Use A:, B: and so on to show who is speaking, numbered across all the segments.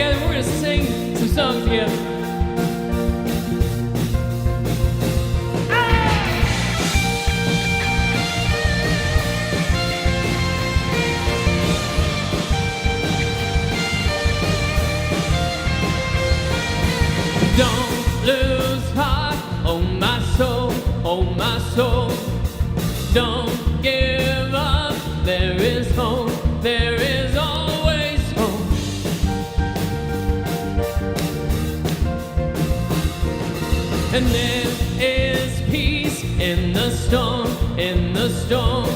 A: together. We're going to sing some songs together. Don't lose heart, oh my soul, oh my soul. Don't give up, there is hope, there is always hope. And there is peace in the storm, in the storm.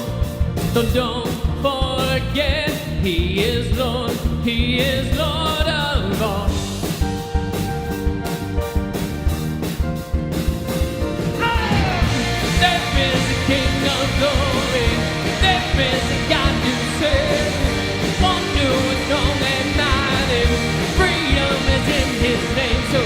A: So don't forget, He is Lord of all. Glory, there is a God who saves, one who is strong and mighty. Freedom is in His name, so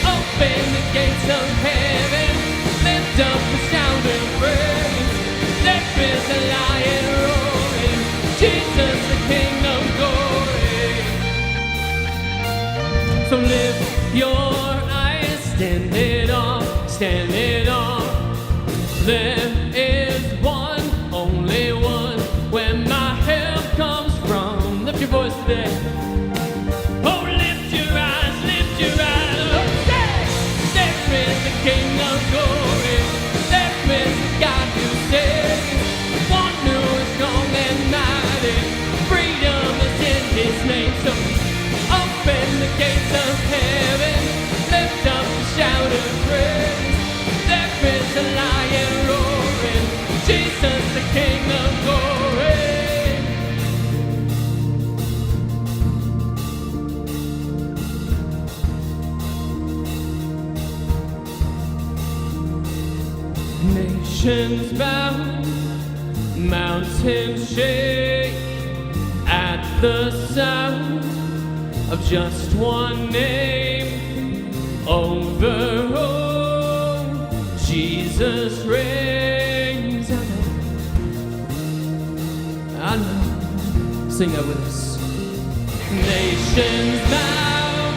A: open the gates of heaven, lift up the sound of praise. There is a lion roaring, Jesus the King of glory. So lift your eyes, stand it off, stand it off. There is one, only one, where my help comes from. Lift your voice today. Oh, lift your eyes, lift your eyes. Oh, say, there is the King of glory. There is a God who saves, one who is strong and mighty. Freedom is in His name, so open the gates of heaven, lift up the shout of praise. There is a lion roaring, Jesus the King of glory. Nations bow, mountains shake at the sound of just one name. Over all, Jesus reigns. I know. Sing that with us. Nations bow,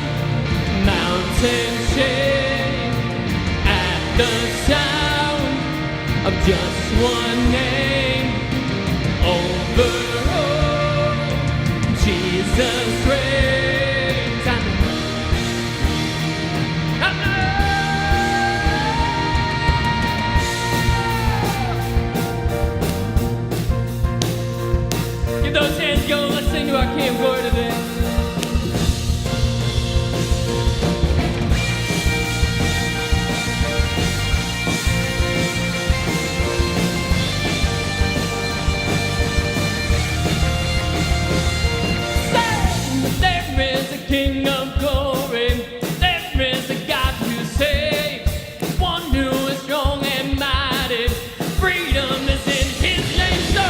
A: mountains shake at the sound of just one name. Over all, Jesus reigns. I know. Those hands go, let's sing to our King of Glory today. Say, there is a King of Glory, there is a God who saves, one who is strong and mighty. Freedom is in His name, so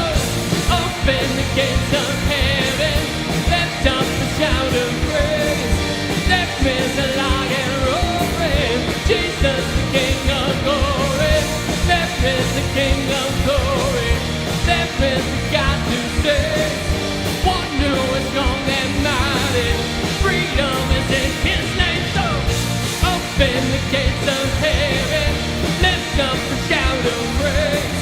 A: open the gates of heaven, lift up the shout of praise. There is a lion roaring, Jesus the King of glory. There is the King of glory. There is the God who saves, one who is strong and mighty. Freedom is in His name, so open the gates of heaven, lift up the shout of praise.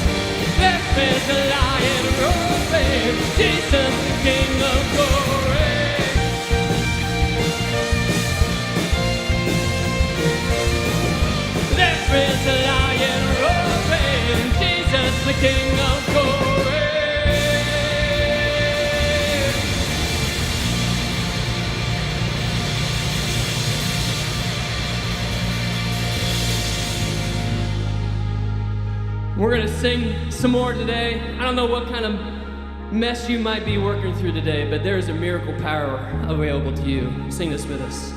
A: There is a lion roaring, Jesus the King of glory. There is a lion roaring, Jesus the King of glory. We're going to sing some more today. I don't know what kind of mess you might be working through today, but there is a miracle power available to you. Sing this with us.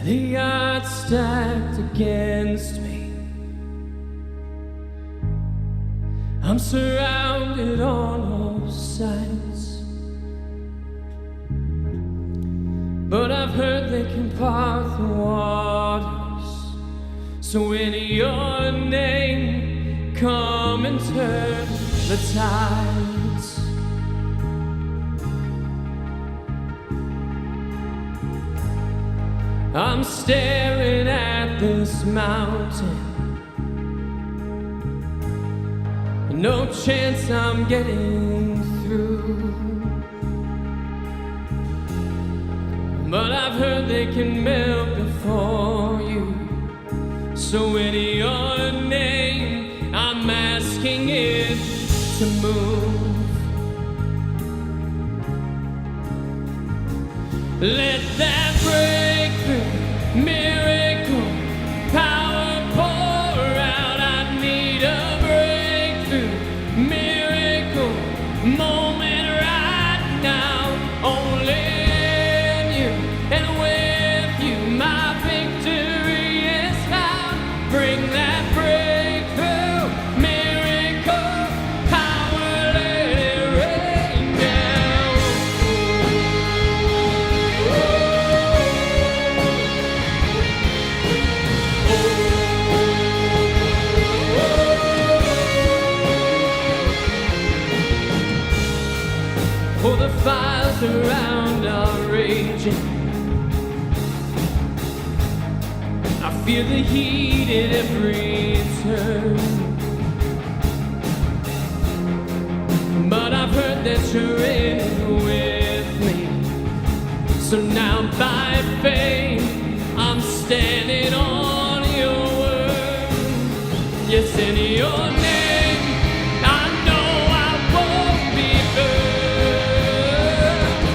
A: The odds stacked against me, I'm surrounded on all sides, but I've heard they can part the waters. So in your name, come and turn the tides. I'm staring at this mountain. No chance I'm getting through. But I've heard they can melt before you. So in your name, I'm asking it to move. Let that breakthrough, miracle, power pour out. I need a breakthrough, miracle, moment right now. Only in you and with you, my victory is found. Bring that breakthrough, miracle, power, let it rain down. For the fires around are raging. I feel the heat at every turn. But I've heard that you're in it with me. So now by faith, I'm standing on your word. Yes, in your name, I know I won't be burned.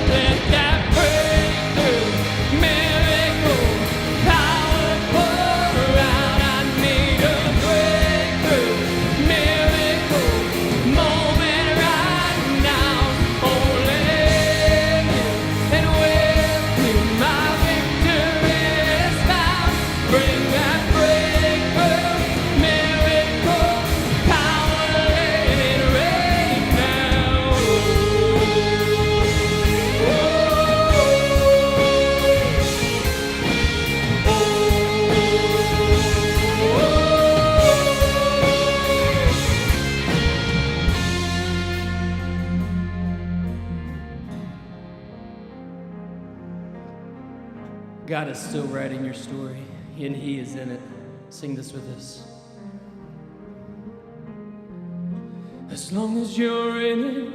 A: Let that breakthrough, miracle, power pour out. I need a breakthrough, miracle, moment right now. Only you and with you, my victory is found. Bring that breakthrough, miracle, power, let it rain down. God is still writing your story, and He is in it. Sing this with us. As long as you're in it,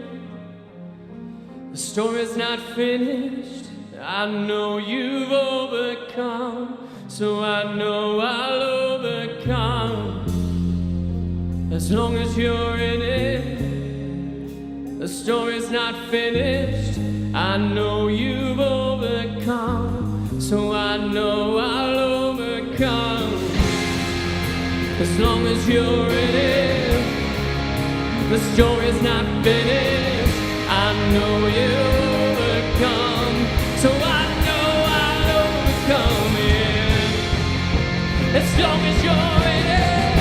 A: the story's not finished. I know you've overcome, so I know I'll overcome. As long as you're in it, the story's not finished. I know you've overcome, so I know I'll overcome. As long as you're in it, the story's not finished. I know you'll overcome, so I know I'll overcome it. As long as you're in it,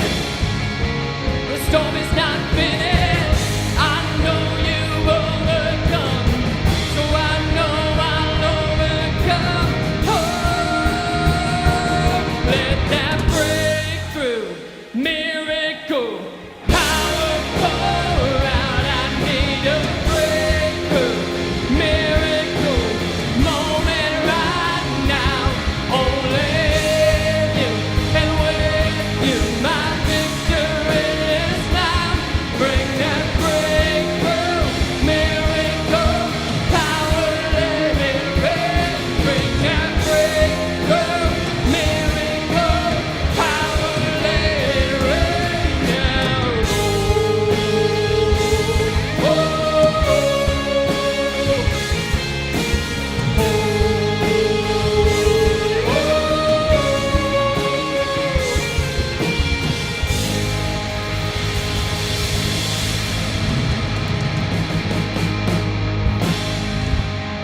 A: the story's not finished. I know you've overcome, so I know I'll overcome. Oh, let that breakthrough, miracle, power pour out. I need a breakthrough, miracle, moment right now. Only you and with you, my victory is found. Bring that breakthrough, miracle, power, let it rain. Bring that breakthrough, miracle, power, let it rain down.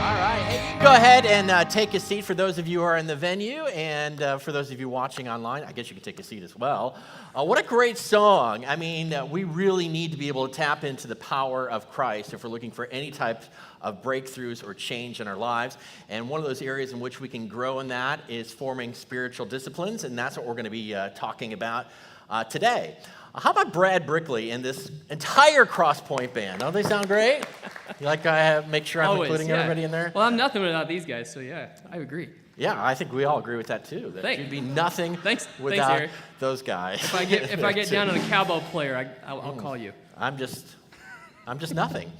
B: All right. Hey, you can go ahead and take a seat for those of you who are in the venue, and for those of you watching online, I guess you can take a seat as well. What a great song. I mean, we really need to be able to tap into the power of Christ if we're looking for any type of breakthroughs or change in our lives. And one of those areas in which we can grow in that is forming spiritual disciplines, and that's what we're going to be talking about today. How about Brad Brickley and this entire Crosspoint band? Don't they sound great? You like make sure I'm
A: Always,
B: including
A: yeah.
B: everybody in there?
A: Well, I'm nothing without these guys, so yeah, I agree.
B: Yeah, I think we all agree with that too. That you'd be nothing
A: Thanks,
B: without
A: Eric.
B: those guys.
A: If I get down on a cowbell player, I'll call you.
B: I'm just nothing.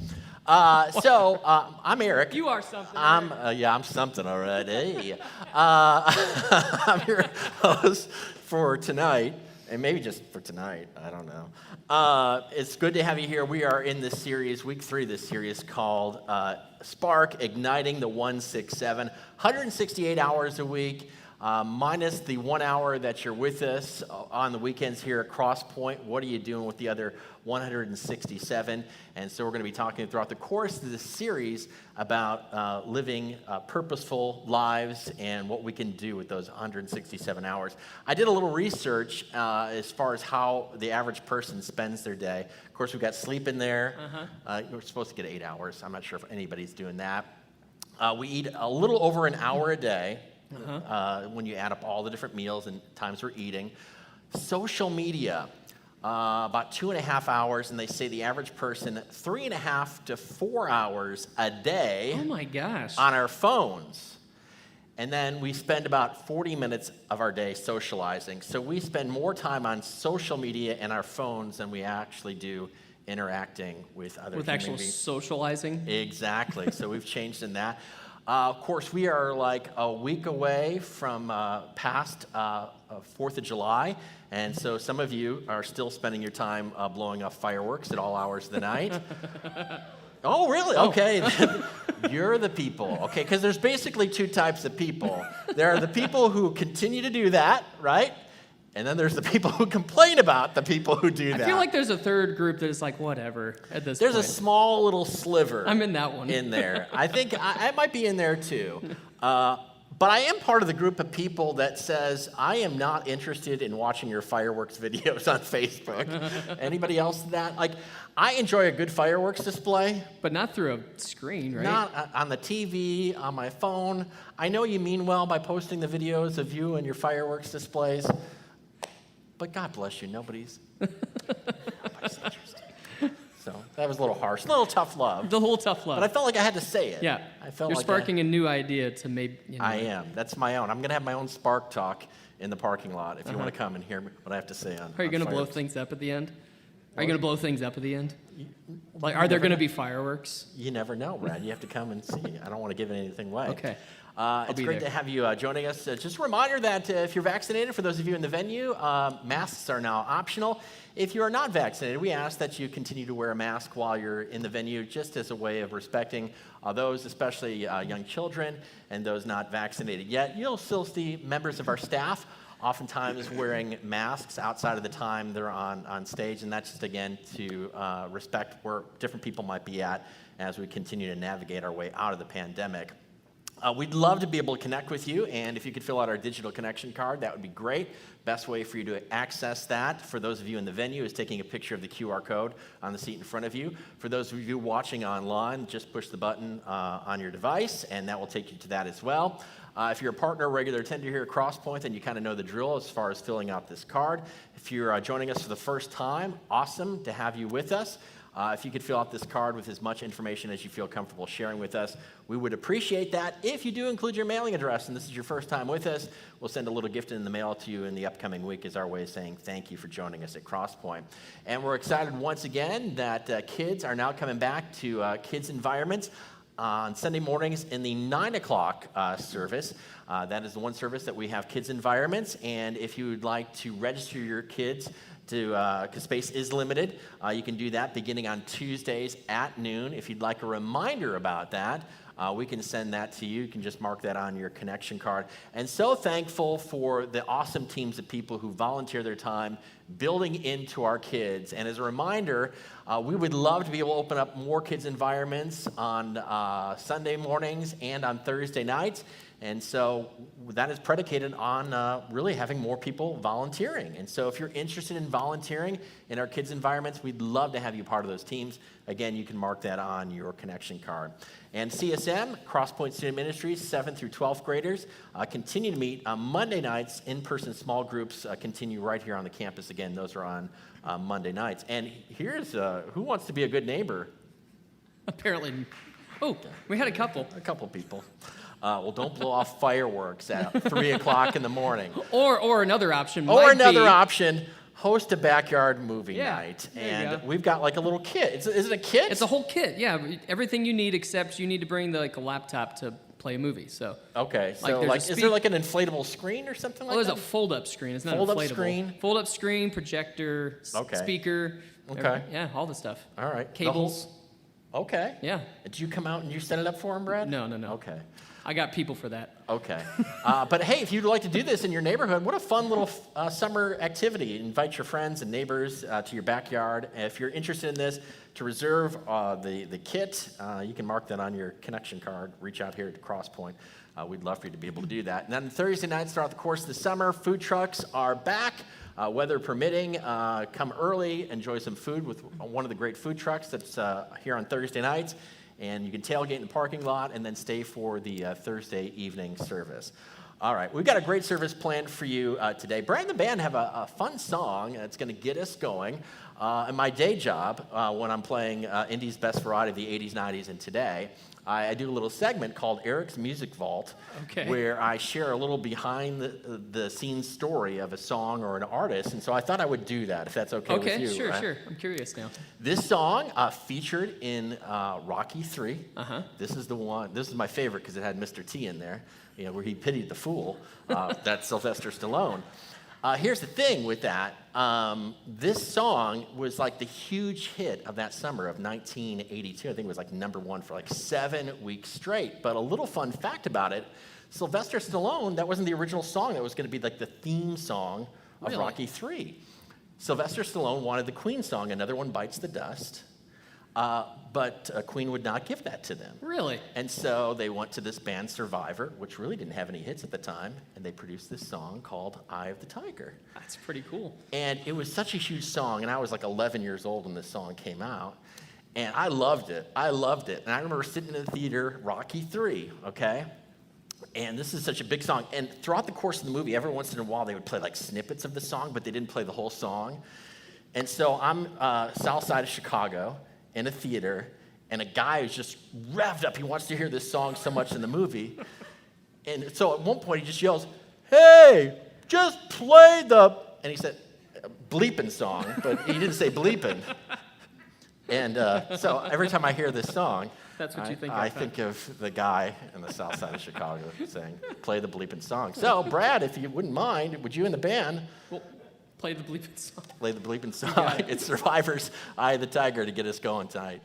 B: I'm Eric.
A: You are something.
B: I'm something already. I'm your host for tonight, and maybe just for tonight. I don't know. It's good to have you here. We are in this series, week 3 of this series called Spark, Igniting the 167. 168 hours a week, minus the 1 hour that you're with us on the weekends here at Crosspoint. What are you doing with the other 167? And so we're going to be talking throughout the course of this series about living purposeful lives and what we can do with those 167 hours. I did a little research as far as how the average person spends their day. Of course, we've got sleep in there. We're supposed to get 8 hours. I'm not sure if anybody's doing that. We eat a little over an hour a day when you add up all the different meals and times we're eating. Social media. About 2.5 hours, and they say the average person 3.5 to 4 hours a day.
A: Oh my gosh!
B: On our phones, and then we spend about 40 minutes of our day socializing. So we spend more time on social media and our phones than we actually do interacting with other
A: with
B: human
A: actual
B: beings.
A: socializing.
B: Exactly. So we've changed in that. Of course, we are like a week away from past 4th of July, and so some of you are still spending your time blowing off fireworks at all hours of the night. Oh, really? Okay. You're the people. Okay, because there's basically 2 types of people. There are the people who continue to do that, right? And then there's the people who complain about the people who do that.
A: I feel like there's a third group that is like, whatever, at this
B: There's
A: point.
B: a small little sliver.
A: I'm in that one.
B: In there. I think I might be in there too. But I am part of the group of people that says, I am not interested in watching your fireworks videos on Facebook. Anybody else that? Like, I enjoy a good fireworks display.
A: But not through a screen, right?
B: Not on the TV, on my phone. I know you mean well by posting the videos of you and your fireworks displays. But God bless you, nobody's interested. So that was a little harsh, a little tough love.
A: The whole tough love.
B: But I felt like I had to say it.
A: Yeah.
B: I felt
A: You're
B: like
A: sparking a new idea to maybe.
B: I am. That's my own. I'm going to have my own spark talk in the parking lot if you want to come and hear what I have to say on.
A: Are you going to blow things up at the end? Are you going to blow things up at the end? Like, are there going to be fireworks?
B: You never know, Brad. You have to come and see. I don't want to give anything away.
A: Okay.
B: It's great to have you joining us. Just a reminder that if you're vaccinated, for those of you in the venue, masks are now optional. If you are not vaccinated, we ask that you continue to wear a mask while you're in the venue, just as a way of respecting those, especially young children and those not vaccinated yet. You'll still see members of our staff oftentimes wearing masks outside of the time they're on stage, and that's just, again, to respect where different people might be at as we continue to navigate our way out of the pandemic. We'd love to be able to connect with you, and if you could fill out our digital connection card, that would be great. Best way for you to access that, for those of you in the venue, is taking a picture of the QR code on the seat in front of you. For those of you watching online, just push the button on your device, and that will take you to that as well. If you're a partner or regular attender here at Crosspoint, then you kind of know the drill as far as filling out this card. If you're joining us for the first time, awesome to have you with us. If you could fill out this card with as much information as you feel comfortable sharing with us, we would appreciate that. If you do include your mailing address and this is your first time with us, we'll send a little gift in the mail to you in the upcoming week as our way of saying thank you for joining us at Crosspoint. And we're excited once again that kids are now coming back to kids' environments on Sunday mornings in the 9 o'clock service. That is the one service that we have kids' environments. And if you would like to register your kids because space is limited, you can do that beginning on Tuesdays at noon. If you'd like a reminder about that, we can send that to you. You can just mark that on your connection card. And so thankful for the awesome teams of people who volunteer their time building into our kids. And as a reminder, we would love to be able to open up more kids' environments on Sunday mornings and on Thursday nights. And so that is predicated on really having more people volunteering. And so if you're interested in volunteering in our kids' environments, we'd love to have you part of those teams. Again, you can mark that on your connection card. And CSM, Crosspoint Student Ministries, 7th through 12th graders, continue to meet on Monday nights. In-person small groups continue right here on the campus. Again, those are on Monday nights. And here's who wants to be a good neighbor?
A: Apparently. Oh, we had a couple.
B: A couple people. Well, don't blow off fireworks at 3 o'clock in the morning.
A: Or another option
B: Or
A: might
B: another
A: be,
B: option, host a backyard movie
A: Yeah,
B: night.
A: there you
B: And
A: go.
B: we've got like a little kit. Is it a kit?
A: It's a whole kit, yeah. Everything you need, except you need to bring a laptop to play a movie. So,
B: Okay, so
A: there's a
B: is there like an inflatable screen or something like
A: there's
B: that?
A: a fold-up screen. It's not
B: Fold-up
A: inflatable.
B: screen?
A: Fold-up screen, projector,
B: Okay.
A: speaker.
B: Okay.
A: Yeah, all the stuff.
B: All right. the
A: Cables.
B: whole- Okay.
A: Yeah.
B: Did you come out and you set it up for him, Brad?
A: No.
B: Okay.
A: I got people for that.
B: Okay. But hey, if you'd like to do this in your neighborhood, what a fun little summer activity. Invite your friends and neighbors to your backyard. And if you're interested in this, to reserve the kit, you can mark that on your connection card. Reach out here to Crosspoint. We'd love for you to be able to do that. And then Thursday nights throughout the course of the summer, food trucks are back. Weather permitting, come early, enjoy some food with one of the great food trucks that's here on Thursday nights. And you can tailgate in the parking lot and then stay for the Thursday evening service. All right, we've got a great service planned for you today. Brad and the band have a fun song that's going to get us going. In my day job, when I'm playing Indy's Best Variety of the 80s, 90s, and today, I do a little segment called Eric's Music Vault,
A: Okay.
B: where I share a little behind the scenes story of a song or an artist. And so I thought I would do that, if that's okay with you.
A: Okay, sure,
B: right?
A: sure. I'm curious now.
B: This song featured in Rocky 3.
A: Uh-huh.
B: This is the one. This is my favorite because it had Mr. T in there, where he pitied the fool. That's Sylvester Stallone. Here's the thing with that. This song was like the huge hit of that summer of 1982. I think it was like #1 for like 7 weeks straight. But a little fun fact about it, Sylvester Stallone, that wasn't the original song. That was going to be like the theme song of
A: Really?
B: Rocky 3. Sylvester Stallone wanted the Queen song, Another One Bites the Dust. But Queen would not give that to them.
A: Really?
B: And so they went to this band Survivor, which really didn't have any hits at the time, and they produced this song called Eye of the Tiger.
A: That's pretty cool.
B: And it was such a huge song, and I was like 11 years old when this song came out, and I loved it. I loved it. And I remember sitting in the theater, Rocky 3, okay? And this is such a big song. And throughout the course of the movie, every once in a while, they would play like snippets of the song, but they didn't play the whole song. And so I'm south side of Chicago in a theater, and a guy is just revved up. He wants to hear this song so much in the movie. And so at one point, he just yells, "Hey, just play the," and he said, bleeping song, but he didn't say bleeping. And so every time I hear this song,
A: That's what you think
B: I
A: of, huh?
B: think of the guy in the south side of Chicago saying, "Play the bleeping song." So, Brad, if you wouldn't mind, would you and the band
A: Well, play the bleeping song.
B: play the bleeping song? It's Survivor's Eye of the Tiger to get us going tonight.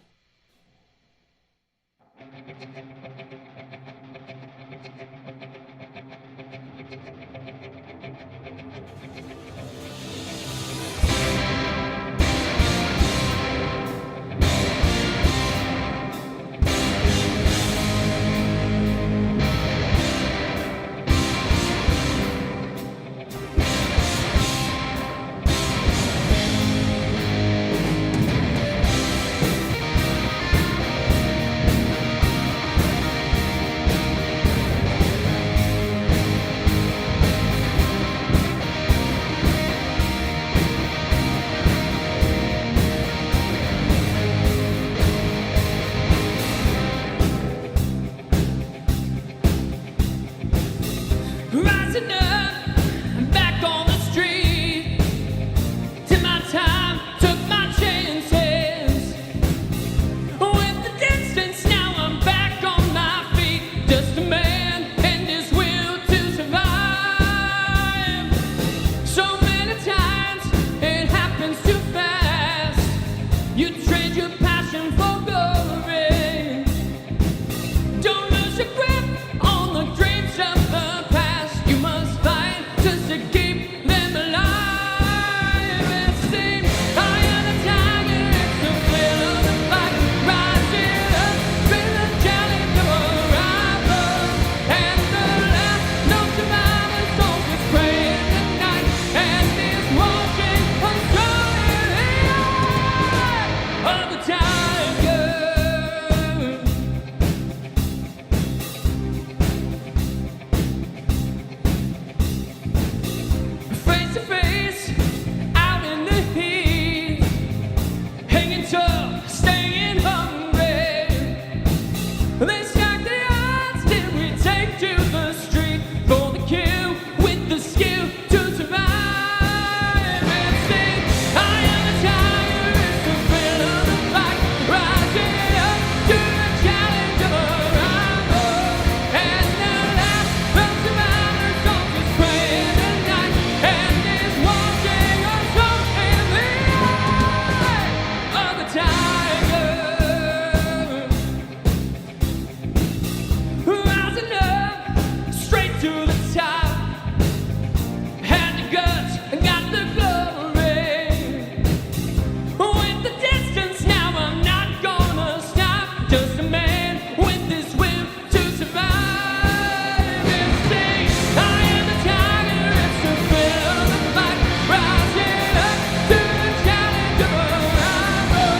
A: just a man with this will to survive. And say, I am the tiger, it's the thrill of the fight, rising up to the challenge of a rival.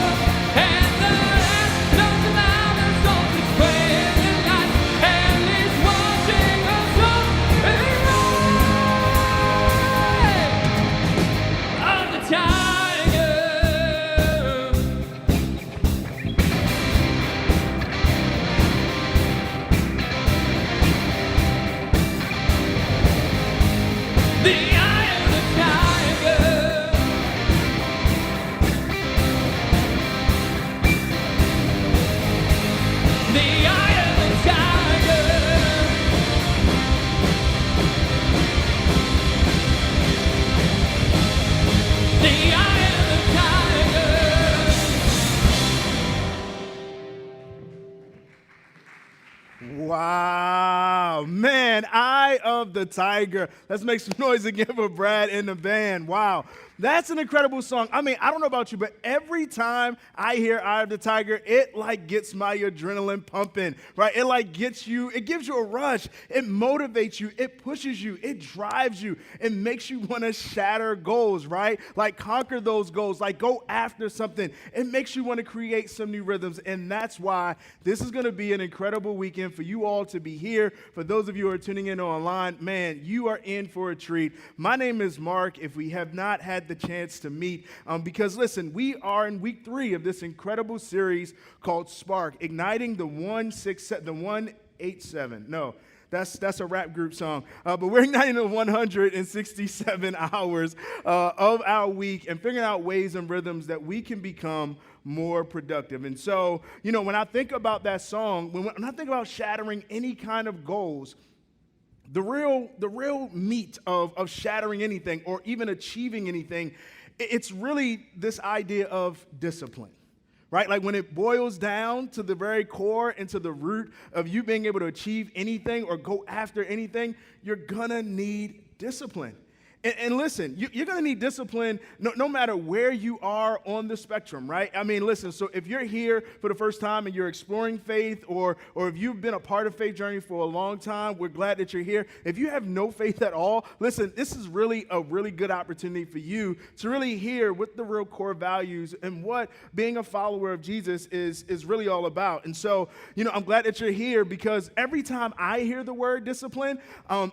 A: And the last knows the mountains on his way in the night, and he's watching us all of the tiger. The eye of the tiger. The eye of the tiger. The eye of the tiger.
C: Wow, man, Eye of the Tiger. Let's make some noise again for Brad and the band. Wow, that's an incredible song. I mean, I don't know about you, but every time I hear Eye of the Tiger, it like gets my adrenaline pumping, right? It like gets you, it gives you a rush. It motivates you, it pushes you, it drives you, it makes you want to shatter goals, right? Like conquer those goals, like go after something. It makes you want to create some new rhythms, and that's why this is going to be an incredible weekend for you all to be here. For those of you who are tuning in online, man, you are in for a treat. My name is Mark. If we have not had the chance to meet, because listen, we are in week 3 of this incredible series called Spark, igniting the 187. No, that's a rap group song. But we're igniting the 167 hours of our week and figuring out ways and rhythms that we can become more productive. And so, you know, when I think about that song, when I think about shattering any kind of goals, the real meat of shattering anything or even achieving anything, it's really this idea of discipline, right? Like when it boils down to the very core and to the root of you being able to achieve anything or go after anything, you're gonna need discipline. And listen, you're going to need discipline no matter where you are on the spectrum, right? I mean, listen, so if you're here for the first time and you're exploring faith or if you've been a part of Faith Journey for a long time, we're glad that you're here. If you have no faith at all, listen, this is really a really good opportunity for you to really hear what the real core values and what being a follower of Jesus is really all about. And so, you know, I'm glad that you're here because every time I hear the word discipline,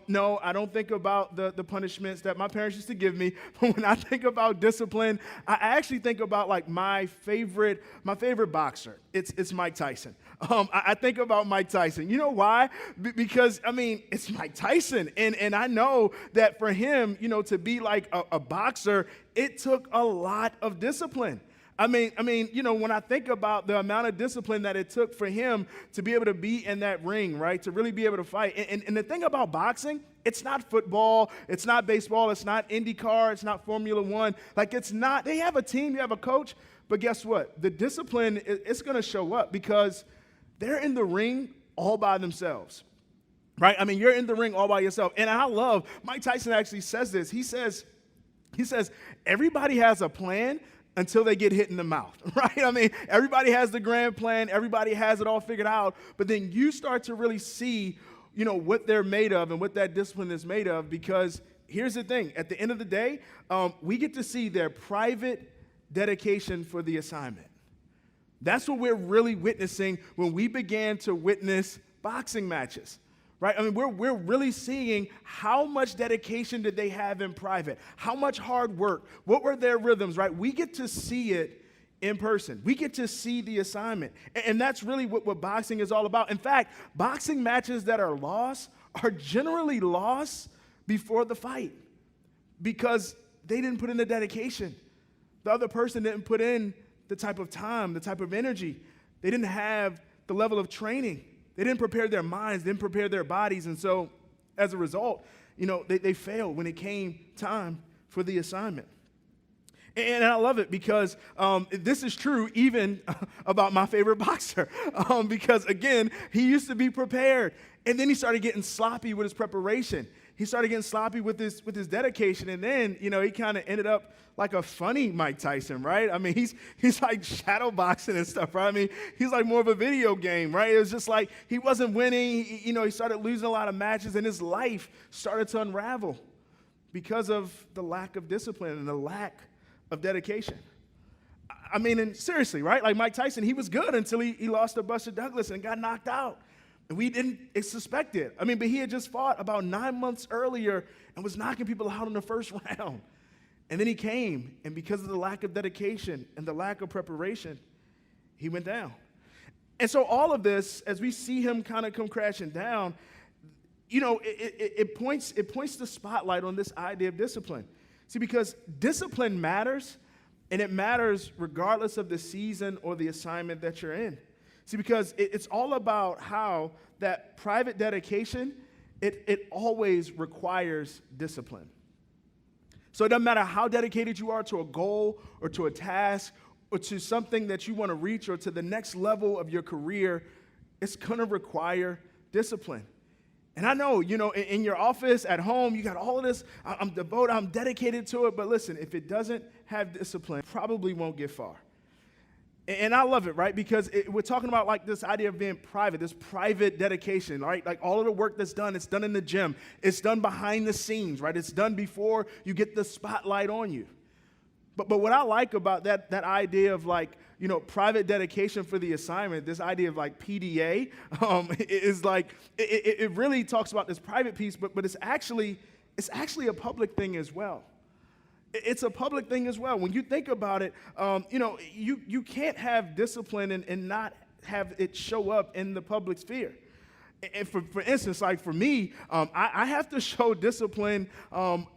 C: no, I don't think about the punishments that my parents used to give me. But when I think about discipline, I actually think about like my favorite boxer. It's Mike Tyson. I think about Mike Tyson. You know why? Because I mean, it's Mike Tyson, and I know that for him, you know, to be like a boxer, it took a lot of discipline. I mean, you know, when I think about the amount of discipline that it took for him to be able to be in that ring, right, to really be able to fight. And the thing about boxing, it's not football, it's not baseball, it's not IndyCar, it's not Formula One. Like, it's not, they have a team, you have a coach, but guess what? The discipline, it's going to show up because they're in the ring all by themselves, right? I mean, you're in the ring all by yourself. And I love, Mike Tyson actually says this. He says, everybody has a plan until they get hit in the mouth, right? I mean, everybody has the grand plan, everybody has it all figured out, but then you start to really see, you know, what they're made of and what that discipline is made of, because here's the thing, at the end of the day, we get to see their private dedication for the assignment. That's what we're really witnessing when we began to witness boxing matches. Right? I mean, we're really seeing how much dedication did they have in private, how much hard work, what were their rhythms, right? We get to see it in person. We get to see the assignment. And that's really what boxing is all about. In fact, boxing matches that are lost are generally lost before the fight because they didn't put in the dedication. The other person didn't put in the type of time, the type of energy. They didn't have the level of training. They didn't prepare their minds, didn't prepare their bodies. And so as a result, you know, they failed when it came time for the assignment. And I love it because this is true even about my favorite boxer. Because again, he used to be prepared and then he started getting sloppy with his preparation. he started getting sloppy with his dedication, and then, you know, he kind of ended up like a funny Mike Tyson, right? I mean, he's like shadow boxing and stuff, right? I mean, he's like more of a video game, right? It was just like he wasn't winning. You know, he started losing a lot of matches, and his life started to unravel because of the lack of discipline and the lack of dedication. I mean, and seriously, right? Like Mike Tyson, he was good until he lost to Buster Douglas and got knocked out. And we didn't suspect it. I mean, but he had just fought about 9 months earlier and was knocking people out in the first round. And then he came, and because of the lack of dedication and the lack of preparation, he went down. And so all of this, as we see him kind of come crashing down, you know, it points the spotlight on this idea of discipline. See, because discipline matters, and it matters regardless of the season or the assignment that you're in. See, because it's all about how that private dedication, it always requires discipline. So it doesn't matter how dedicated you are to a goal or to a task or to something that you want to reach or to the next level of your career, it's going to require discipline. And I know, you know, in your office, at home, you got all of this, I'm devoted, I'm dedicated to it, but listen, if it doesn't have discipline, it probably won't get far. And I love it, right? Because we're talking about like this idea of being private, this private dedication, right? Like all of the work that's done, it's done in the gym. It's done behind the scenes, right? It's done before you get the spotlight on you. But what I like about that idea of like, you know, private dedication for the assignment, this idea of like PDA, is like, it really talks about this private piece, but it's actually a public thing as well. It's a public thing as well. When you think about it, you know, you can't have discipline and not have it show up in the public sphere. And for instance, like for me, I have to show discipline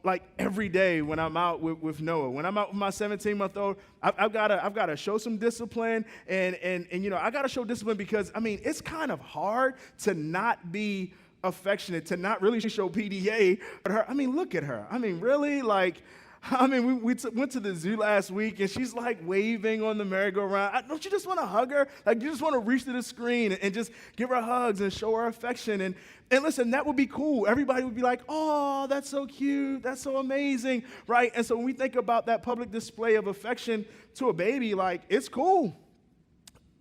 C: like every day when I'm out with Noah. When I'm out with my 17-month-old, I've got to show some discipline, and you know, I got to show discipline because I mean it's kind of hard to not be affectionate, to not really show PDA. But her, I mean, look at her. I mean, really, like. I mean, we went to the zoo last week, and she's like waving on the merry-go-round. Don't you just want to hug her? Like, you just want to reach to the screen and just give her hugs and show her affection. And listen, that would be cool. Everybody would be like, oh, that's so cute. That's so amazing, right? And so when we think about that public display of affection to a baby, like, it's cool.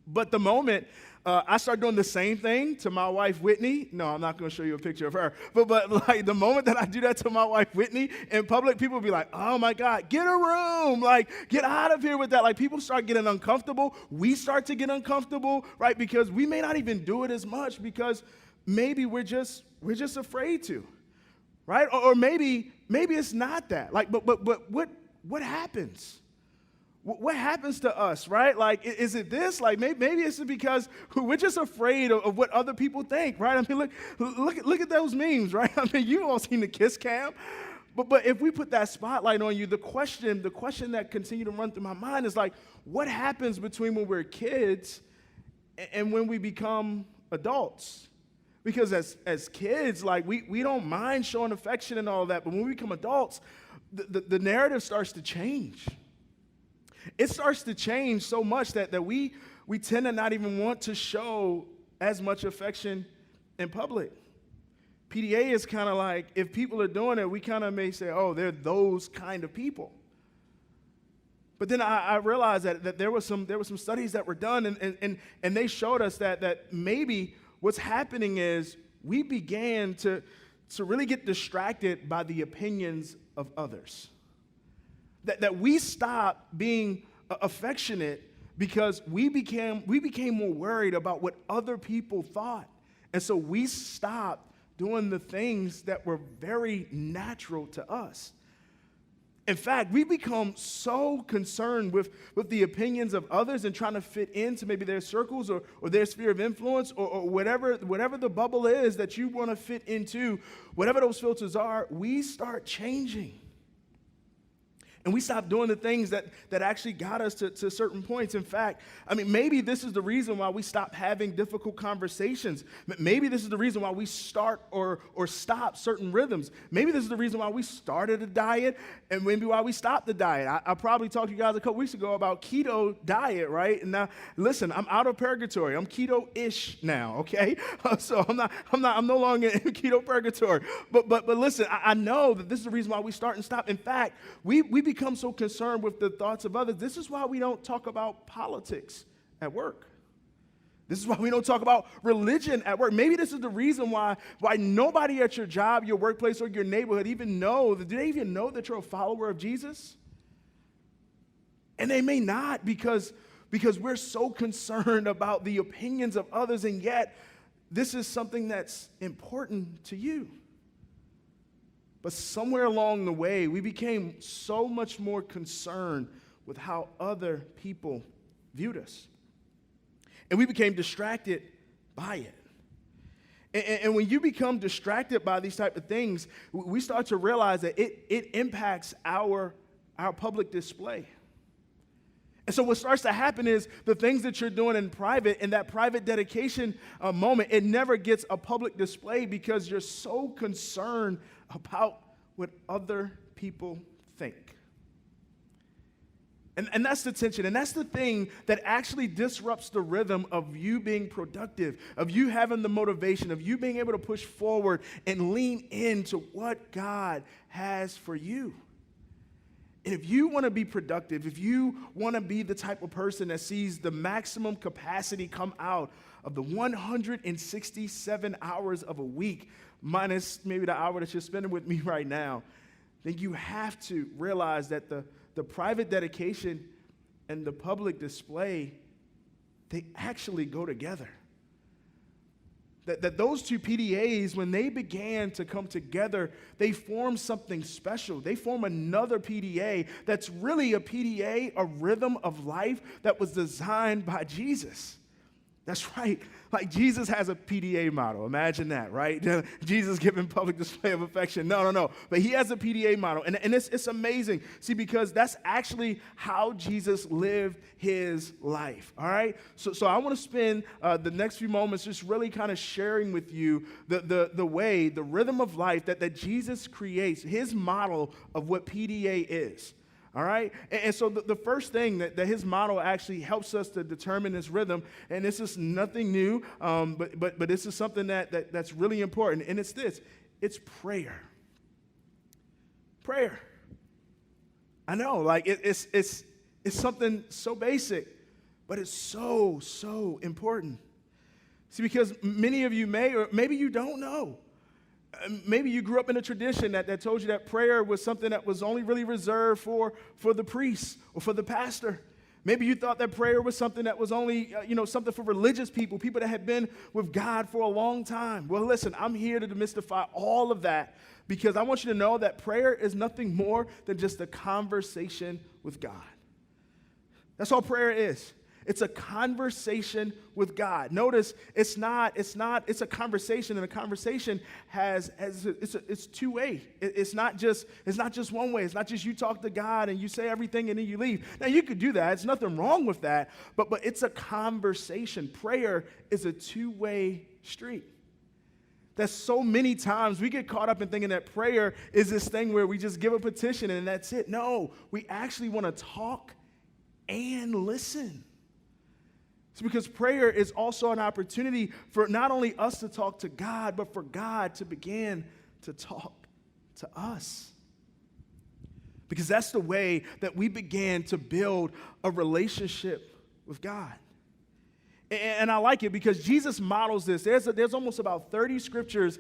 C: But the moment I start doing the same thing to my wife, Whitney. No, I'm not going to show you a picture of her. But like the moment that I do that to my wife, Whitney, in public, people will be like, oh my God, get a room. Like, get out of here with that. Like, people start getting uncomfortable. We start to get uncomfortable, right? Because we may not even do it as much because maybe we're just afraid to, right? Or maybe it's not that. Like, but what happens? What happens to us, right? Like, is it this? Like, maybe it's because we're just afraid of what other people think, right? I mean, look at those memes, right? I mean, you've all seen the kiss cam. But if we put that spotlight on you, the question that continued to run through my mind is like, what happens between when we're kids and when we become adults? Because as kids, like, we don't mind showing affection and all that, but when we become adults, the narrative starts to change. It starts to change so much that we tend to not even want to show as much affection in public. PDA is kind of like, if people are doing it, we kind of may say, oh, they're those kind of people. But then I realized that there were some studies that were done, and they showed us that maybe what's happening is we began to really get distracted by the opinions of others. That we stopped being affectionate because we became more worried about what other people thought. And so we stopped doing the things that were very natural to us. In fact, we become so concerned with the opinions of others and trying to fit into maybe their circles or their sphere of influence or whatever the bubble is that you want to fit into, whatever those filters are, we start changing. And we stopped doing the things that actually got us to certain points. In fact, I mean, maybe this is the reason why we stop having difficult conversations. Maybe this is the reason why we start or stop certain rhythms. Maybe this is the reason why we started a diet and maybe why we stopped the diet. I probably talked to you guys a couple weeks ago about keto diet, right? And now, listen, I'm out of purgatory. I'm keto-ish now, okay? So I'm no longer in keto purgatory. But listen, I know that this is the reason why we start and stop. In fact, we become so concerned with the thoughts of others. This is why we don't talk about politics at work. This is why we don't talk about religion at work. Maybe this is the reason why nobody at your job, your workplace, or your neighborhood do they even know that you're a follower of Jesus? And they may not because we're so concerned about the opinions of others, and yet this is something that's important to you. But somewhere along the way, we became so much more concerned with how other people viewed us. And we became distracted by it. And when you become distracted by these type of things, we start to realize that it impacts our public display. And so what starts to happen is the things that you're doing in private, in that private dedication moment, it never gets a public display because you're so concerned about what other people think. And that's the tension, and that's the thing that actually disrupts the rhythm of you being productive, of you having the motivation, of you being able to push forward and lean into what God has for you. And if you want to be productive, if you want to be the type of person that sees the maximum capacity come out of the 167 hours of a week, minus maybe the hour that you're spending with me right now, then you have to realize that the private dedication and the public display, they actually go together. That those two PDAs, when they began to come together, they form something special. They form another PDA that's really a PDA, a rhythm of life that was designed by Jesus. That's right. Like Jesus has a PDA model. Imagine that, right? Jesus giving public display of affection. No. But he has a PDA model. And it's amazing. See, because that's actually how Jesus lived his life. All right? So I want to spend the next few moments just really kind of sharing with you the rhythm of life that Jesus creates, his model of what PDA is. All right? And so the first thing that his model actually helps us to determine this rhythm, and this is nothing new, but this is something that's really important, and it's this. It's prayer. Prayer. I know, like it's something so basic, but it's so important. See, because many of you may, or maybe you don't know. Maybe you grew up in a tradition that told you that prayer was something that was only really reserved for the priest or for the pastor. Maybe you thought that prayer was something that was only, something for religious people that had been with God for a long time. Well, listen, I'm here to demystify all of that because I want you to know that prayer is nothing more than just a conversation with God. That's all prayer is. It's a conversation with God. Notice it's a conversation, and a conversation it's two-way. It's not just one way. It's not just you talk to God and you say everything and then you leave. Now you could do that. There's nothing wrong with that, but it's a conversation. Prayer is a two-way street. That so many times we get caught up in thinking that prayer is this thing where we just give a petition and that's it. No, we actually want to talk and listen. It's because prayer is also an opportunity for not only us to talk to God, but for God to begin to talk to us. Because that's the way that we began to build a relationship with God. And I like it because Jesus models this. There's almost about 30 scriptures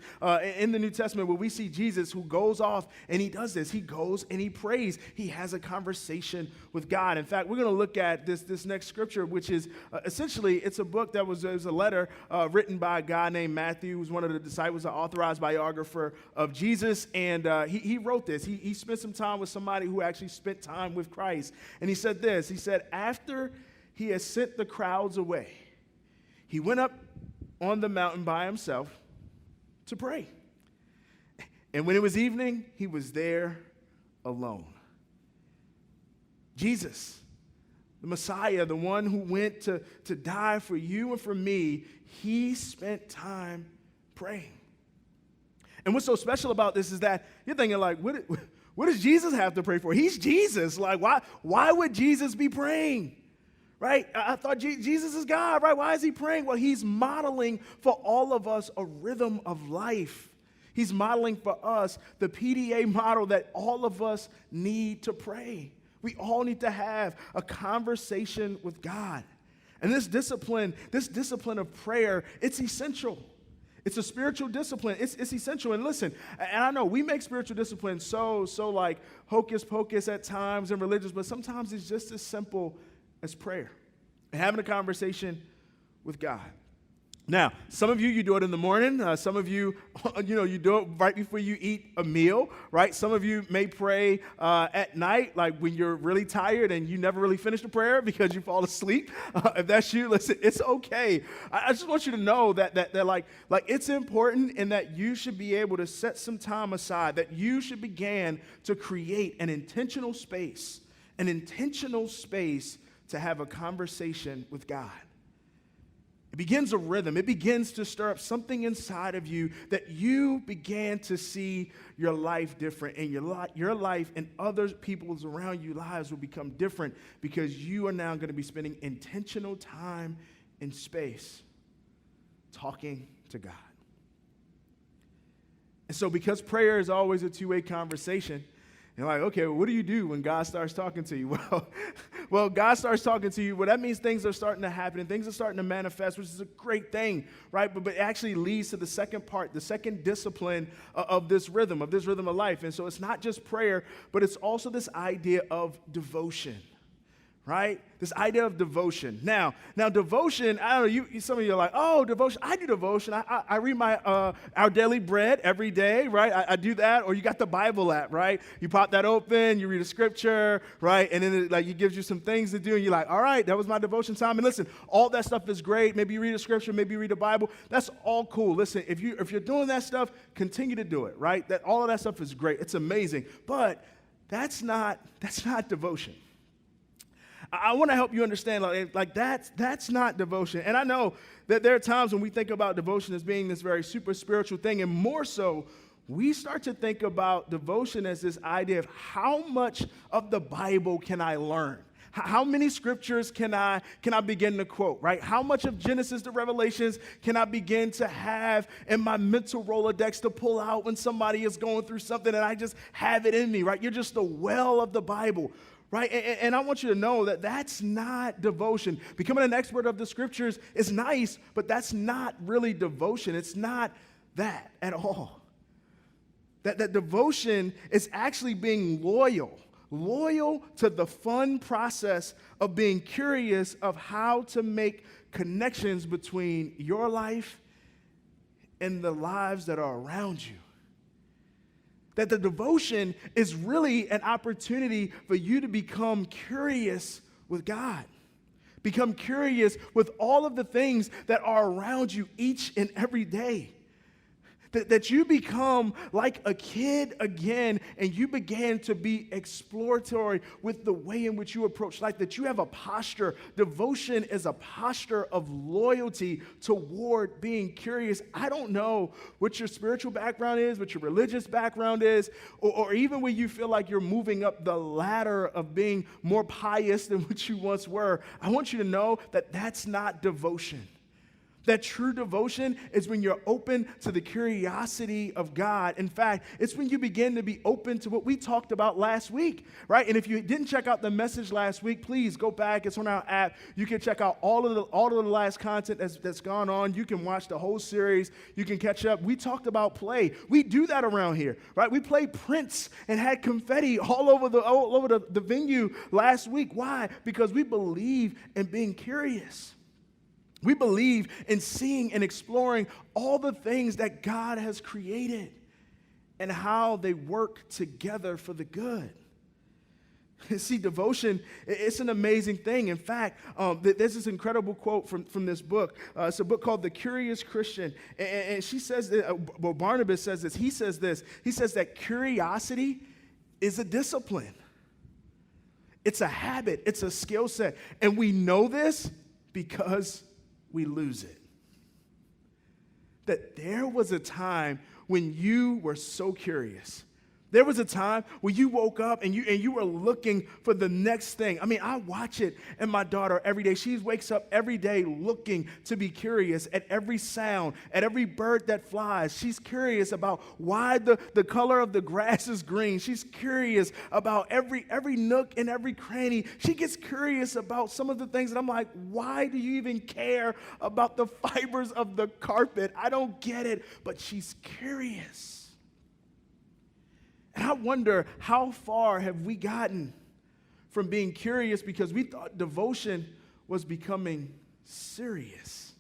C: in the New Testament where we see Jesus who goes off and he does this. He goes and he prays. He has a conversation with God. In fact, we're going to look at this next scripture, which is essentially, it's a book it was a letter written by a guy named Matthew, who's one of the disciples, an authorized biographer of Jesus. And he wrote this. He spent some time with somebody who actually spent time with Christ. And he said this. He said, after he had sent the crowds away, he went up on the mountain by himself to pray. And when it was evening, he was there alone. Jesus, the Messiah, the one who went to die for you and for me, he spent time praying. And what's so special about this is that you're thinking like, what does Jesus have to pray for? He's Jesus. Like, why would Jesus be praying? Right? I thought Jesus is God, right? Why is he praying? Well, he's modeling for all of us a rhythm of life. He's modeling for us the PDA model that all of us need to pray. We all need to have a conversation with God. And this discipline of prayer, it's essential. It's a spiritual discipline. It's essential. And listen, and I know we make spiritual discipline so like hocus pocus at times and religious, but sometimes it's just as simple as prayer and having a conversation with God. Now, some of you do it in the morning. Some of you, you do it right before you eat a meal, right? Some of you may pray at night, like when you're really tired and you never really finish the prayer because you fall asleep. If that's you, listen, it's okay. I just want you to know that like it's important and that you should be able to set some time aside, that you should begin to create an intentional space to have a conversation with God. It begins a rhythm. It begins to stir up something inside of you that you began to see your life different, and your life and other people's around you lives will become different because you are now going to be spending intentional time in space talking to God. And so because prayer is always a two-way conversation, you're like, okay, well, what do you do when God starts talking to you? Well, God starts talking to you. Well, that means things are starting to happen and things are starting to manifest, which is a great thing, right? But it actually leads to the second part, the second discipline of this rhythm of life. And so it's not just prayer, but it's also this idea of devotion, right? This idea of devotion. Now devotion, I don't know, some of you are like, oh, devotion. I do devotion. I read my Our Daily Bread every day, right? I do that. Or you got the Bible app, right? You pop that open, you read a scripture, right? And then it gives you some things to do, and you're like, all right, that was my devotion time. And listen, all that stuff is great. Maybe you read a scripture, maybe you read the Bible. That's all cool. Listen, if you're doing that stuff, continue to do it, right? All of that stuff is great. It's amazing. But that's not devotion. I want to help you understand, that's not devotion. And I know that there are times when we think about devotion as being this very super spiritual thing, and more so, we start to think about devotion as this idea of how much of the Bible can I learn? How many scriptures can I begin to quote, right? How much of Genesis to Revelations can I begin to have in my mental Rolodex to pull out when somebody is going through something and I just have it in me, right? You're just the well of the Bible. Right? And I want you to know that that's not devotion. Becoming an expert of the scriptures is nice, but that's not really devotion. It's not that at all. That devotion is actually being loyal to the fun process of being curious of how to make connections between your life and the lives that are around you. That the devotion is really an opportunity for you to become curious with God. Become curious with all of the things that are around you each and every day. That you become like a kid again and you begin to be exploratory with the way in which you approach life, that you have a posture. Devotion is a posture of loyalty toward being curious. I don't know what your spiritual background is, what your religious background is, or even when you feel like you're moving up the ladder of being more pious than what you once were. I want you to know that that's not devotion. That true devotion is when you're open to the curiosity of God. In fact, it's when you begin to be open to what we talked about last week, right? And if you didn't check out the message last week, please go back. It's on our app. You can check out all of the last content that's gone on. You can watch the whole series. You can catch up. We talked about play. We do that around here, right? We played Prince and had confetti all over the venue last week. Why? Because we believe in being curious. We believe in seeing and exploring all the things that God has created and how they work together for the good. See, devotion, it's an amazing thing. In fact, there's this incredible quote from this book. It's a book called The Curious Christian. And she says, Barnabas says this. He says that curiosity is a discipline. It's a habit. It's a skill set. And we know this because we lose it. That there was a time when you were so curious. There was a time when you woke up and you were looking for the next thing. I mean, I watch it in my daughter every day. She wakes up every day looking to be curious at every sound, at every bird that flies. She's curious about why the color of the grass is green. She's curious about every nook and every cranny. She gets curious about some of the things that I'm like, why do you even care about the fibers of the carpet? I don't get it, but she's curious. And I wonder, how far have we gotten from being curious because we thought devotion was becoming serious?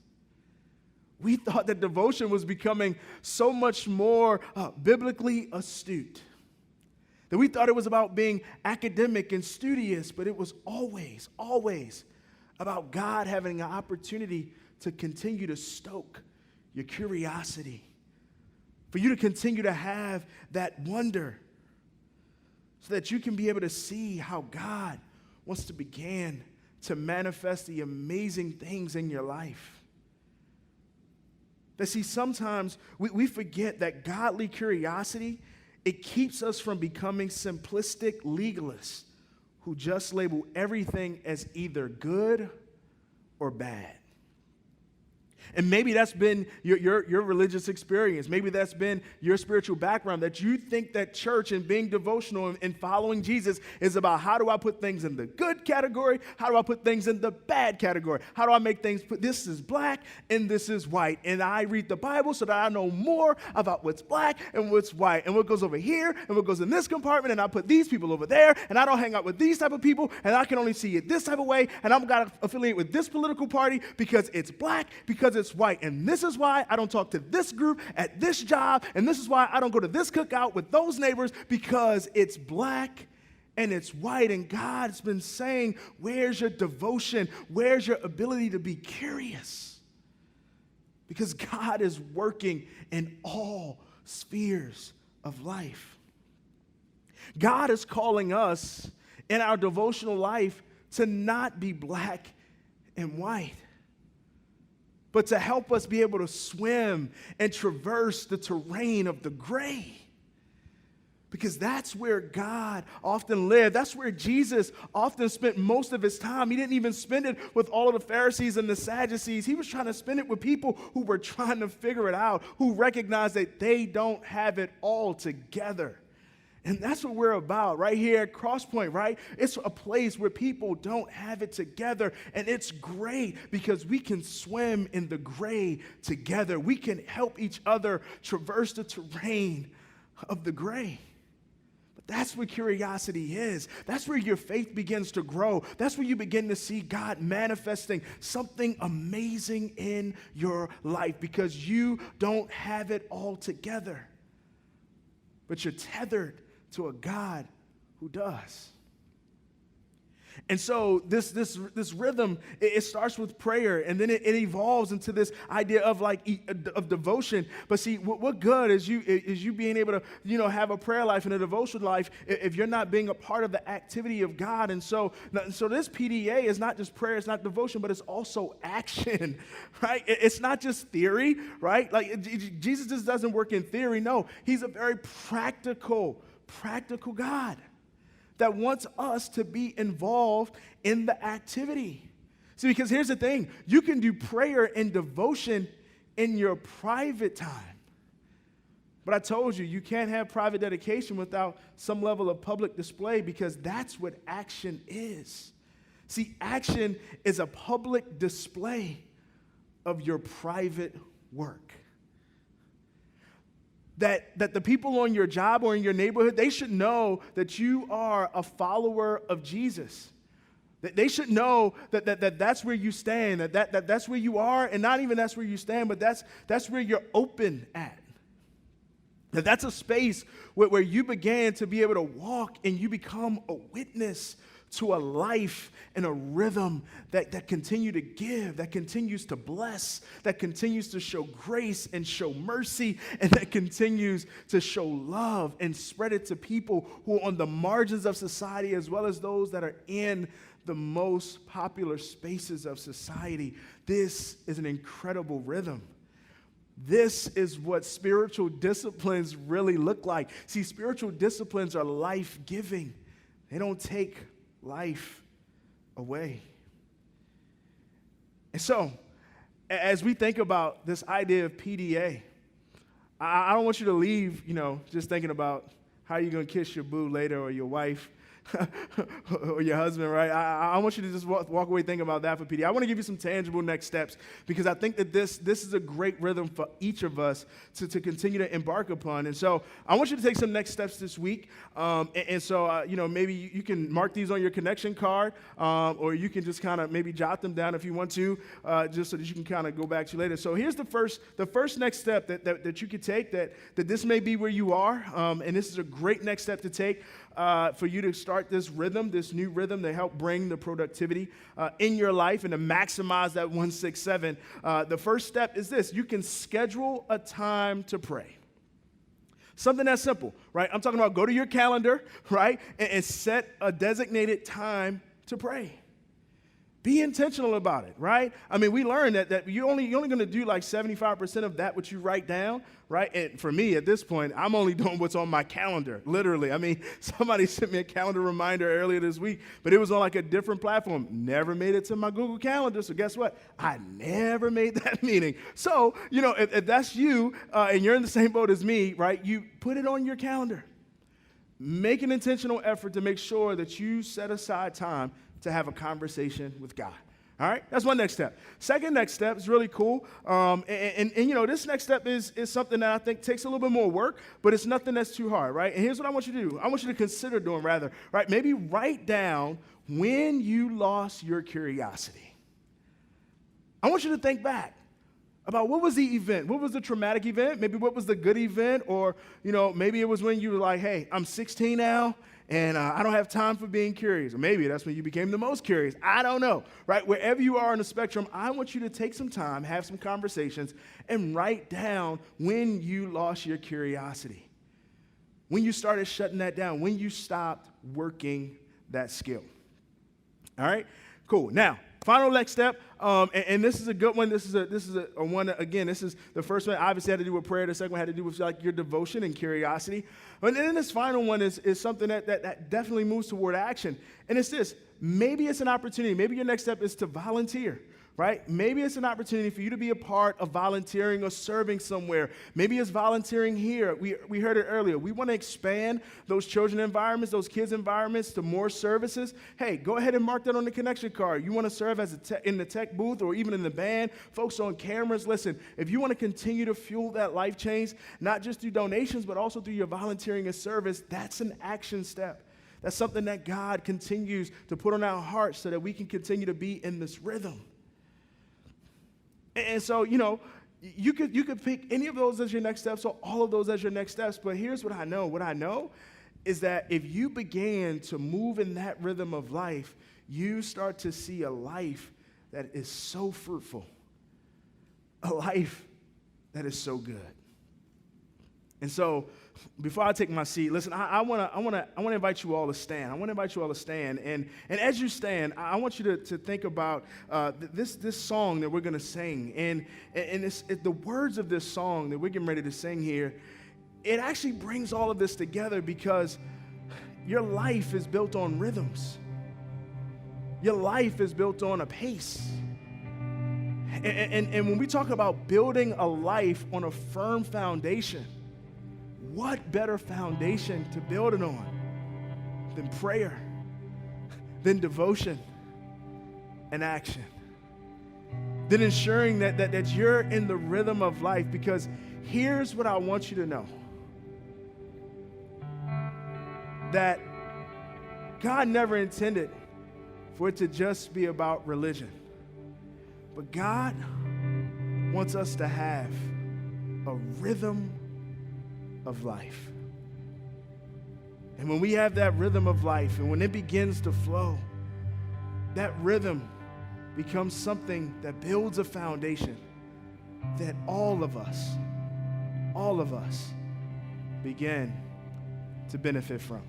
C: We thought that devotion was becoming so much more biblically astute. That we thought it was about being academic and studious, but it was always, always about God having an opportunity to continue to stoke your curiosity, for you to continue to have that wonder, so that you can be able to see how God wants to begin to manifest the amazing things in your life. That see, sometimes we forget that godly curiosity, it keeps us from becoming simplistic legalists who just label everything as either good or bad. And maybe that's been your religious experience. Maybe that's been your spiritual background, that you think that church and being devotional and following Jesus is about how do I put things in the good category? How do I put things in the bad category? How do I make things put this is black and this is white? And I read the Bible so that I know more about what's black and what's white and what goes over here and what goes in this compartment, and I put these people over there, and I don't hang out with these type of people, and I can only see it this type of way, and I'm got to affiliate with this political party because it's black, because it's white. And this is why I don't talk to this group at this job. And this is why I don't go to this cookout with those neighbors, because it's black and it's white. And God's been saying, where's your devotion? Where's your ability to be curious? Because God is working in all spheres of life. God is calling us in our devotional life to not be black and white, but to help us be able to swim and traverse the terrain of the gray. Because that's where God often lived. That's where Jesus often spent most of his time. He didn't even spend it with all of the Pharisees and the Sadducees. He was trying to spend it with people who were trying to figure it out, who recognized that they don't have it all together. And that's what we're about right here at Crosspoint, right? It's a place where people don't have it together. And it's great because we can swim in the gray together. We can help each other traverse the terrain of the gray. But that's what curiosity is. That's where your faith begins to grow. That's where you begin to see God manifesting something amazing in your life, because you don't have it all together, but you're tethered to a God who does. And so this rhythm, it starts with prayer, and then it evolves into this idea of of devotion. But see, what good is you being able to have a prayer life and a devotion life if you're not being a part of the activity of God? And so this PDA is not just prayer, it's not devotion, but it's also action, right? It's not just theory, right? Like Jesus just doesn't work in theory. No, he's a very practical God that wants us to be involved in the activity. See, because here's the thing. You can do prayer and devotion in your private time. But I told you, you can't have private dedication without some level of public display, because that's what action is. See, action is a public display of your private work. That the people on your job or in your neighborhood, they should know that you are a follower of Jesus. That they should know that that's where you stand, that's where you are, and not even that's where you stand, but that's where you're open at. That's a space where you began to be able to walk and you become a witness to a life and a rhythm that continue to give, that continues to bless, that continues to show grace and show mercy, and that continues to show love and spread it to people who are on the margins of society as well as those that are in the most popular spaces of society. This is an incredible rhythm. This is what spiritual disciplines really look like. See, spiritual disciplines are life-giving. They don't take life away. And so, as we think about this idea of PDA, I don't want you to leave, just thinking about how you're going to kiss your boo later or your wife or your husband, right? I want you to just walk away thinking about that for PD. I want to give you some tangible next steps because I think that this is a great rhythm for each of us to continue to embark upon. And so I want you to take some next steps this week. So maybe you can mark these on your connection card, or you can just kind of maybe jot them down if you want to, just so that you can kind of go back to later. So here's the first next step that you could take, that this may be where you are, and this is a great next step to take for you to start this rhythm, this new rhythm to help bring the productivity in your life and to maximize that 167. The first step is this: you can schedule a time to pray. Something that's simple, right? I'm talking about go to your calendar, right, and set a designated time to pray. Be intentional about it, right? I mean, we learned that you're only going to do like 75% of that what you write down, right? And for me, at this point, I'm only doing what's on my calendar, literally. I mean, somebody sent me a calendar reminder earlier this week, but it was on like a different platform. Never made it to my Google Calendar, so guess what? I never made that meeting. So, if that's you and you're in the same boat as me, right, you put it on your calendar. Make an intentional effort to make sure that you set aside time to have a conversation with God. All right, that's one next step. Second next step is really cool. This next step is something that I think takes a little bit more work, but it's nothing that's too hard, right? And here's what I want you to do. I want you to consider doing, rather, right? Maybe write down when you lost your curiosity. I want you to think back about what was the event? What was the traumatic event? Maybe what was the good event? Or, maybe it was when you were like, hey, I'm 16 now, and I don't have time for being curious. Or maybe that's when you became the most curious. I don't know, right? Wherever you are on the spectrum, I want you to take some time, have some conversations, and write down when you lost your curiosity, when you started shutting that down, when you stopped working that skill. All right? Cool. Now, final next step, and this is a good one. This is a one, again, this is the first one obviously had to do with prayer. The second one had to do with like your devotion and curiosity. But then this final one is something that definitely moves toward action. And it's this: maybe it's an opportunity. Maybe your next step is to volunteer, right? Maybe it's an opportunity for you to be a part of volunteering or serving somewhere. Maybe it's volunteering here. We heard it earlier. We want to expand those children environments, those kids environments to more services. Hey, go ahead and mark that on the connection card. You want to serve as in the tech booth or even in the band, folks on cameras. Listen, if you want to continue to fuel that life change, not just through donations, but also through your volunteering and service, that's an action step. That's something that God continues to put on our hearts so that we can continue to be in this rhythm. And so, you could pick any of those as your next steps or all of those as your next steps. But here's what I know. What I know is that if you began to move in that rhythm of life, you start to see a life that is so fruitful, a life that is so good. And so, before I take my seat, listen, I want to invite you all to stand. I want to invite you all to stand. And as you stand, I want you to think about this song that we're going to sing. And the words of this song that we're getting ready to sing here, it actually brings all of this together because your life is built on rhythms. Your life is built on a pace. And when we talk about building a life on a firm foundation, what better foundation to build it on than prayer, than devotion and action, than ensuring that you're in the rhythm of life? Because here's what I want you to know, that God never intended for it to just be about religion, but God wants us to have a rhythm of life. And when we have that rhythm of life, and when it begins to flow, that rhythm becomes something that builds a foundation that all of us begin to benefit from.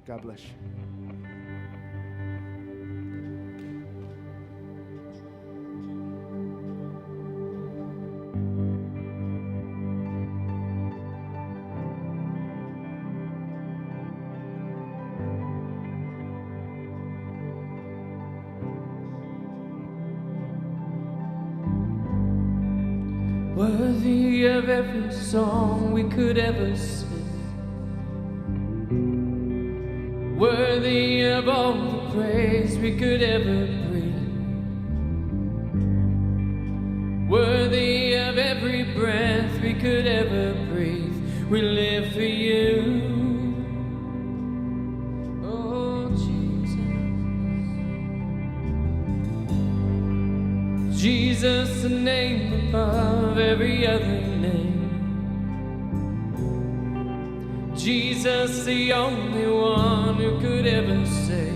C: God bless you.
A: Worthy of every song we could ever sing, worthy of all the praise we could ever bring, worthy of every breath we could ever breathe. We live for you, oh Jesus. Jesus, the name above every other name. Jesus, the only one who could ever save.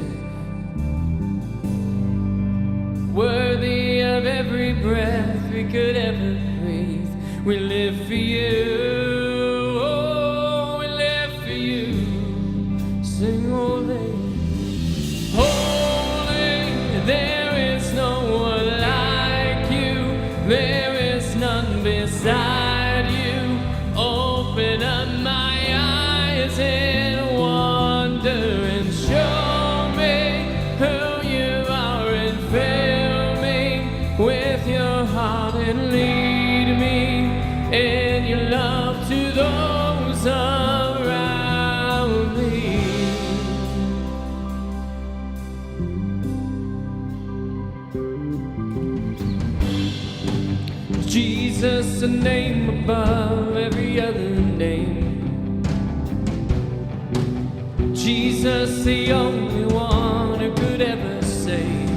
A: Worthy of every breath we could ever breathe. We live for you, oh, we live for you. Sing holy, holy, there is no one like you. There is none beside you. Open up my eyes in wonder and show me who you are, and fill me with your heart and lead me in your love to those around me. Jesus, the name above every other name. Jesus, the only one who could ever save.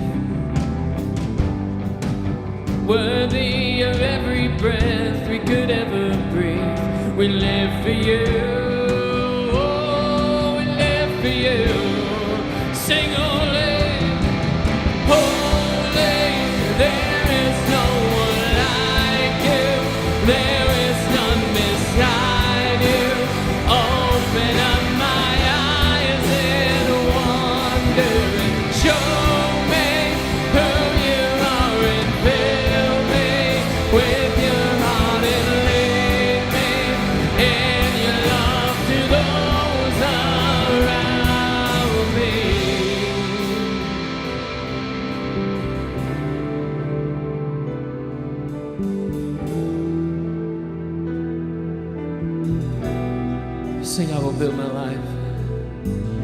A: Worthy of every breath we could ever breathe. We live for you, oh, we live for you. Sing holy, holy, there is no one like you. There is none beside you. Open up my eyes in wonder and show me who you are, and fill me with your heart and lead me in your love to those around me. Sing, I will build my life.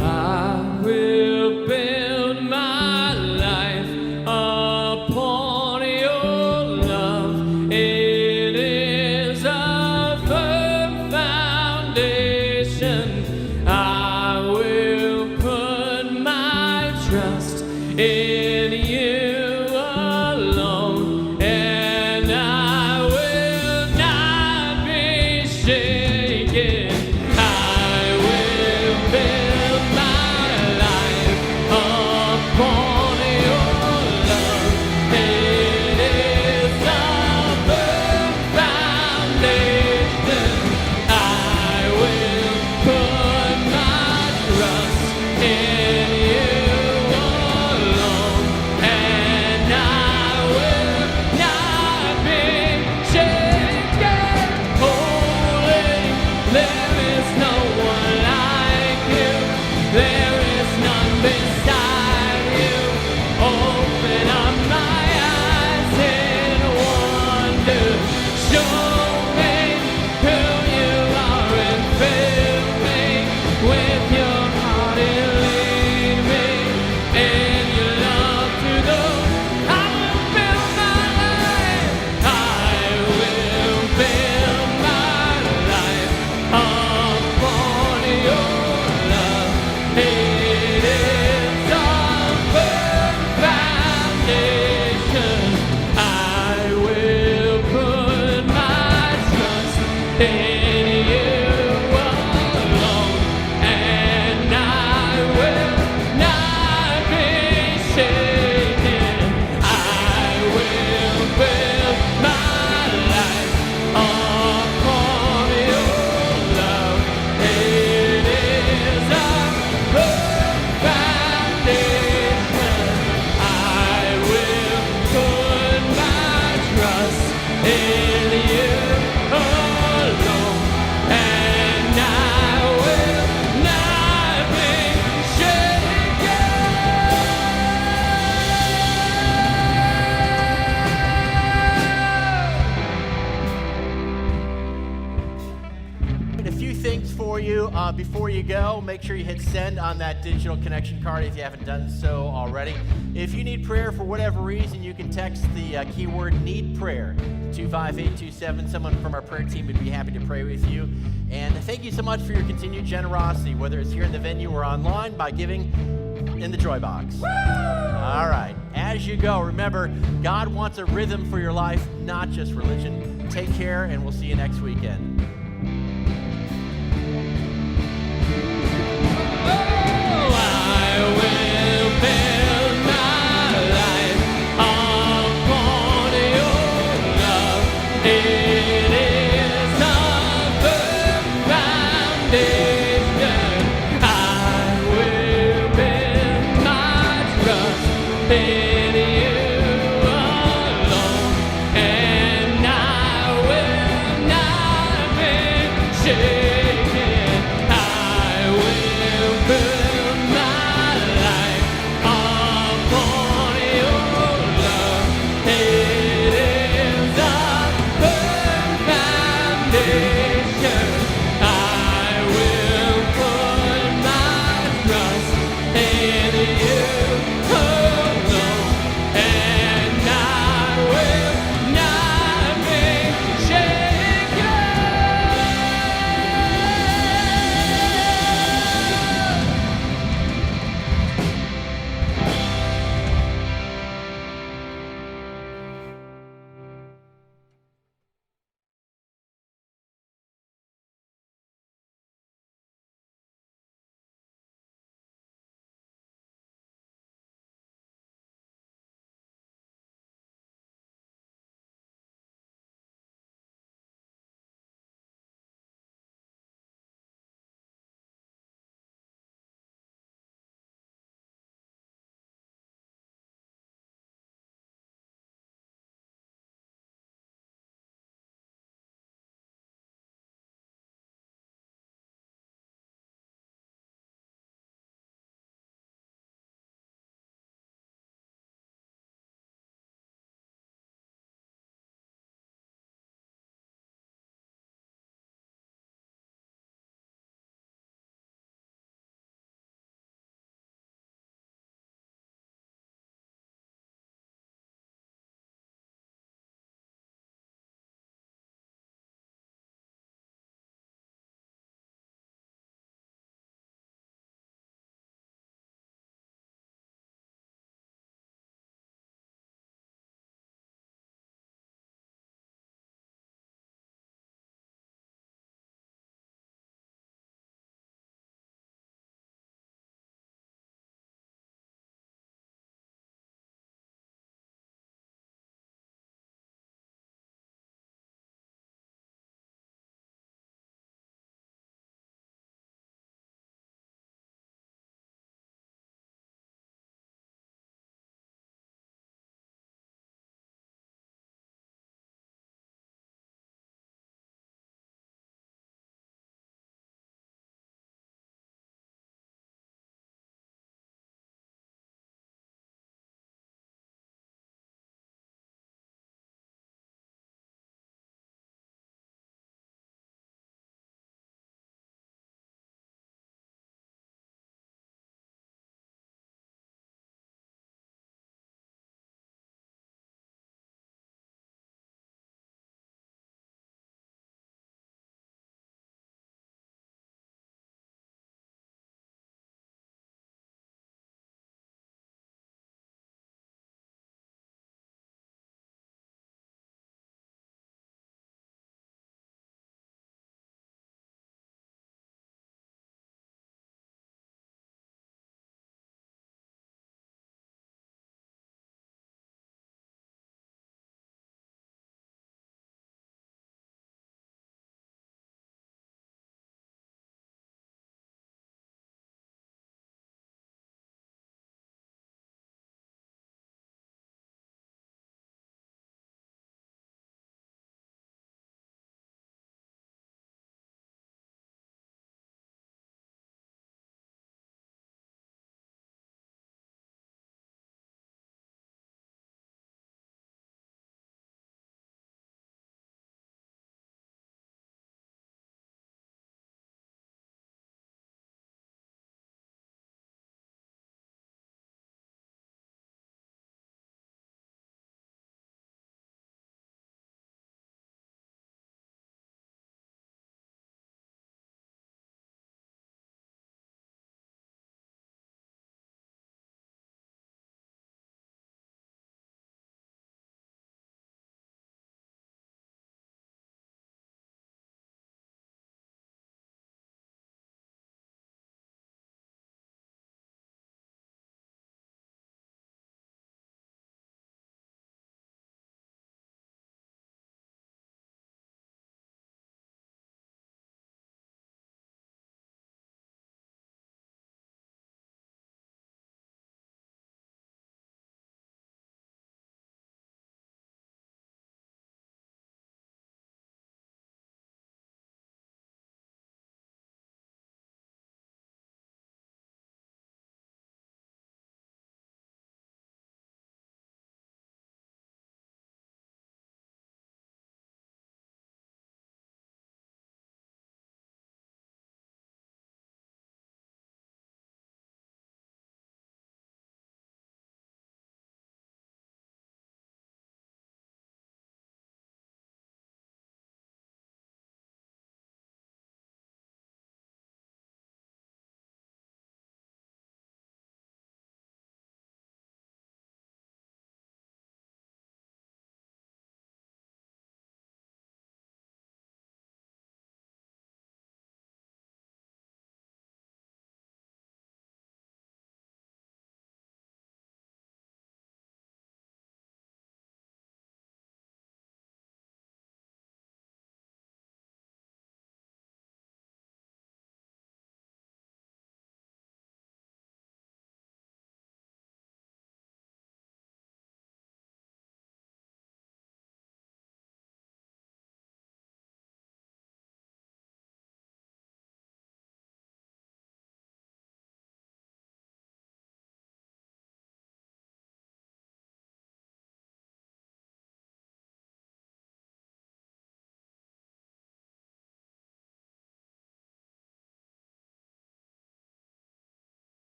A: I will build my life upon your love. It is a firm foundation. I will put my trust in you alone, and I will not be shaken. I will build my life upon your love. It is a firm foundation. I will put my trust in you alone, and I will not be shaken. Holy, there is no one like you. There is none beside you. Open up my eyes in wonder. Show me who you are, and fill me with your heart and lead me in your love to those. I will build my life. I will build my life upon your love. It is a firm foundation. I will put my trust in you alone, in you alone, and I will not be shaken.
B: A few things for you before you go. Make sure you hit send on that digital connection card if you haven't done so already. If you need prayer for whatever reason, you can text the keyword need prayer to 25827. Someone from our prayer team would be happy to pray with you. And thank you so much for your continued generosity, whether it's here in the venue or online by giving in the Joy Box. All right. As you go, remember, God wants a rhythm for your life, not just religion. Take care, and we'll see you next weekend.
A: Oh!